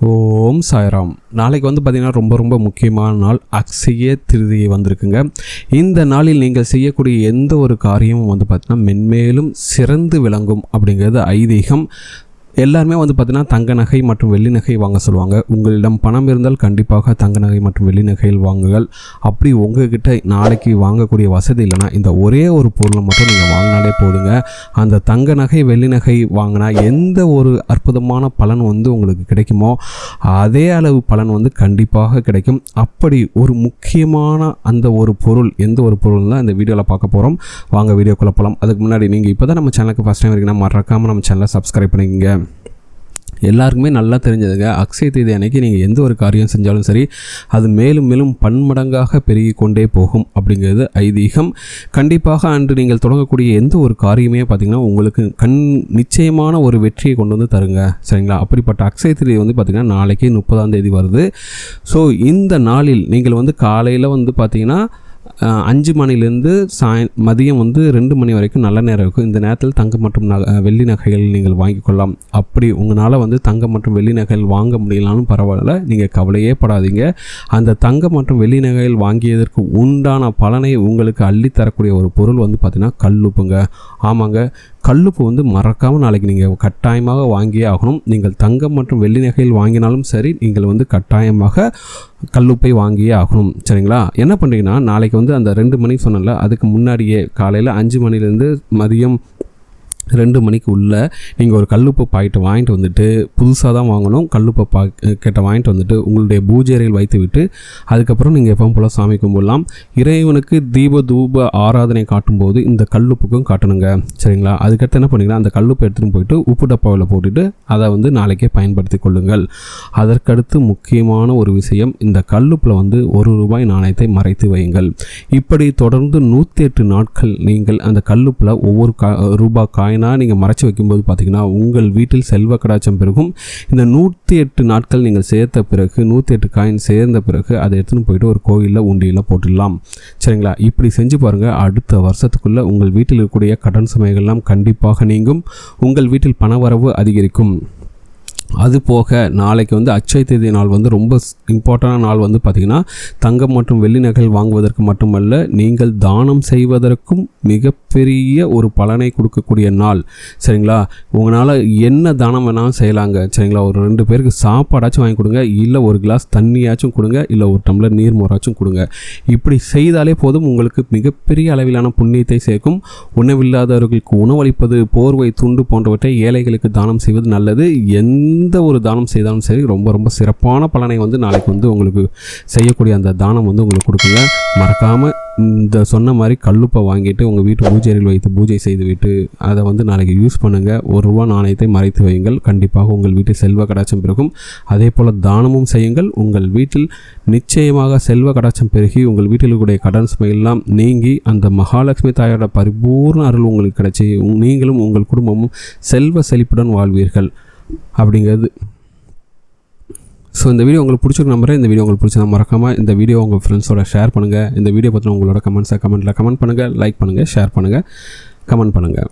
ஓம் சாய்ராம். நாளைக்கு பார்த்திங்கன்னா ரொம்ப முக்கியமான நாள், அக்ஷய திருதியை வந்திருக்குங்க. இந்த நாளில் நீங்கள் செய்யக்கூடிய எந்த ஒரு காரியமும் பார்த்திங்கன்னா மென்மேலும் சிறந்து விளங்கும் அப்படிங்கிறது ஐதீகம். எல்லாருமே பார்த்திங்கன்னா தங்க நகை மற்றும் வெள்ளி நகை வாங்க சொல்லுவாங்க. உங்களிடம் பணம் இருந்தால் கண்டிப்பாக தங்க நகை மற்றும் வெள்ளி நகைகள் வாங்குங்கள். அப்படி உங்ககிட்ட நாளைக்கு வாங்கக்கூடிய வசதி இல்லைனா இந்த ஒரே ஒரு பொருளை மட்டும் நீங்கள் வாங்கினாலே போதுங்க. அந்த தங்க நகை வெள்ளி நகை வாங்கினா எந்த ஒரு அற்புதமான பலன் உங்களுக்கு கிடைக்குமோ அதே அளவு பலன் கண்டிப்பாக கிடைக்கும். அப்படி ஒரு முக்கியமான அந்த ஒரு பொருள் எந்த ஒரு பொருள் தான் இந்த வீடியோவில் பார்க்க போகிறோம். வாங்க வீடியோக்குள்ளே போகலாம். அதுக்கு முன்னாடி நீங்கள் இப்போ தான் நம்ம சேனலுக்கு ஃபஸ்ட் டைம் இருக்கீங்கன்னா மறக்காமல் நம்ம சேனலை சப்ஸ்கிரைப் பண்ணிக்கங்க. எல்லாருக்குமே நல்லா தெரிஞ்சதுங்க, அக்ஷய தீதி அன்னைக்கு நீங்கள் எந்த ஒரு காரியம் செஞ்சாலும் சரி அது மேலும் மேலும் பன்மடங்காக பெருகி கொண்டே போகும் அப்படிங்கிறது ஐதீகம். கண்டிப்பாக அன்று நீங்கள் தொடங்கக்கூடிய எந்த ஒரு காரியமே பார்த்திங்கன்னா உங்களுக்கு நிச்சயமான ஒரு வெற்றியை கொண்டு தருங்க, சரிங்களா? அப்படிப்பட்ட அக்ஷய தீதி பார்த்திங்கன்னா நாளைக்கு 30ஆம் தேதி வருது. ஸோ இந்த நாளில் நீங்கள் காலையில் பார்த்திங்கன்னா 5 மணிலேருந்து மதியம் 2 மணி வரைக்கும் நல்ல நேரம் இருக்கும். இந்த நேரத்தில் தங்கம் மற்றும் வெள்ளி நகைகள் நீங்கள் வாங்கி கொள்ளலாம். அப்படி உங்களால் தங்கம் மற்றும் வெள்ளி நகைகள் வாங்க முடியலாலும் பரவாயில்ல, நீங்கள் கவலையே படாதீங்க. அந்த தங்கம் மற்றும் வெள்ளி நகைகள் வாங்கியதற்கு உண்டான பலனை உங்களுக்கு அள்ளித்தரக்கூடிய ஒரு பொருள் பார்த்திங்கன்னா கல்லுப்புங்க. ஆமாங்க, கல்லுப்பு மறக்காமல் நாளைக்கு நீங்கள் கட்டாயமாக வாங்கியே ஆகணும். நீங்கள் தங்கம் மற்றும் வெள்ளி நகைகள் வாங்கினாலும் சரி, நீங்கள் கட்டாயமாக கல்லுப்பை வாங்கியே ஆகணும், சரிங்களா? என்ன பண்ணுறீங்கன்னா நாளைக்கு அந்த 2 மணி சொன்னல, அதுக்கு முன்னாடியே காலையில் 5 மணிலேருந்து மதியம் 2 மணிக்கு உள்ளே நீங்கள் ஒரு கல்லுப்பு பாக்கெட்டை வாங்கிட்டு புதுசாக தான் வாங்கணும். கல்லுப்பு பாக்கெட்டை வாங்கிட்டு உங்களுடைய பூஜை அறையில் வைத்து விட்டு அதுக்கப்புறம் நீங்கள் எப்பவும் போல் சாமி கும்பிடலாம். இறைவனுக்கு தூப ஆராதனை காட்டும்போது இந்த கல்லுப்புக்கும் காட்டணுங்க, சரிங்களா? அதுக்கடுத்து என்ன பண்ணிங்கன்னா அந்த கல்லுப்பை எடுத்துகிட்டு போயிட்டு உப்பு டப்பாவில் போட்டுட்டு அதை நாளைக்கே பயன்படுத்தி கொள்ளுங்கள். அதற்கடுத்து முக்கியமான ஒரு விஷயம், இந்த கல்லுப்பில் ₹1 நாணயத்தை மறைத்து வையுங்கள். இப்படி தொடர்ந்து 108 நாட்கள் நீங்கள் அந்த கல்லுப்பில் ஒவ்வொரு ரூபாய் காயின் நீங்கள் மறைச்சி வைக்கும்போது பார்த்தீங்கன்னா உங்கள் வீட்டில் செல்வ கடாட்சம் பெருகும். இந்த 108 நாட்கள் நீங்கள் சேர்த்த பிறகு 108 காயின் சேர்ந்த பிறகு அதை எடுத்துன்னு போயிட்டு ஒரு கோயிலில் உண்டியில் போட்டுடலாம், சரிங்களா? இப்படி செஞ்சு பாருங்கள். அடுத்த வருஷத்துக்குள்ளே உங்கள் வீட்டில் இருக்கக்கூடிய கடன் சுமைகள்லாம் கண்டிப்பாக நீங்கும். உங்கள் வீட்டில் பணவரவு அதிகரிக்கும். அது போக நாளைக்கு அக்ஷய தீதி நாள் ரொம்ப இம்பார்ட்டண்டான நாள் பார்த்திங்கன்னா தங்கம் மற்றும் வெள்ளி நகைகள் வாங்குவதற்கு மட்டுமல்ல, நீங்கள் தானம் செய்வதற்கும் மிகப்பெரிய ஒரு பலனை கொடுக்கக்கூடிய நாள், சரிங்களா? உங்களால் என்ன தானம் வேணாலும் செய்யலாங்க, சரிங்களா? ஒரு 2 பேருக்கு சாப்பாடாச்சும் வாங்கி கொடுங்க, இல்லை ஒரு கிளாஸ் தண்ணியாச்சும் கொடுங்க, இல்லை ஒரு டம்ளர் நீர் மோராச்சும் கொடுங்க. இப்படி செய்தாலே போதும், உங்களுக்கு மிகப்பெரிய அளவிலான புண்ணியத்தை சேர்க்கும். உணவில்லாதவர்களுக்கு உணவளிப்பது, போர்வை, துண்டு போன்றவற்றை ஏழைகளுக்கு தானம் செய்வது நல்லது. எந்த ஒரு தானம் செய்தாலும் சரி ரொம்ப சிறப்பான பலனை நாளைக்கு உங்களுக்கு செய்யக்கூடிய அந்த தானம் உங்களுக்கு கொடுக்குங்க. மறக்காமல் இந்த சொன்ன மாதிரி கல்லுப்பை வாங்கிட்டு உங்கள் வீட்டு பூஜையில் வைத்து பூஜை செய்து விட்டு அதை நாளைக்கு யூஸ் பண்ணுங்கள். ₹1 நாணயத்தை மறைத்து வையுங்கள். கண்டிப்பாக உங்கள் வீட்டில் செல்வ கடாட்சம் பெருகும். அதே போல் தானமும் செய்யுங்கள். உங்கள் வீட்டில் நிச்சயமாக செல்வ கடாட்சம் பெருகி உங்கள் வீட்டில் இருக்கக்கூடிய கடன் சுமையெல்லாம் நீங்கி அந்த மகாலட்சுமி தாயோட பரிபூர்ண அருள் உங்களுக்கு கிடைச்சி நீங்களும் உங்கள் குடும்பமும் செல்வ செழிப்புடன் வாழ்வீர்கள் அப்படிங்கிறது. ஸோ இந்த வீடியோ உங்களுக்கு பிடிச்சிருக்கு நம்புறேன். இந்த வீடியோ உங்களுக்கு பிடிச்சா மறக்காமல் இந்த வீடியோ உங்கள் ஃப்ரெண்ட்ஸோட ஷேர் பண்ணுங்கள். இந்த வீடியோ பற்றின உங்களோட கமெண்ட்ஸை கமெண்ட்டில் கமெண்ட் பண்ணுங்கள், லைக் பண்ணுங்கள், ஷேர் பண்ணுங்கள், கமெண்ட் பண்ணுங்கள்.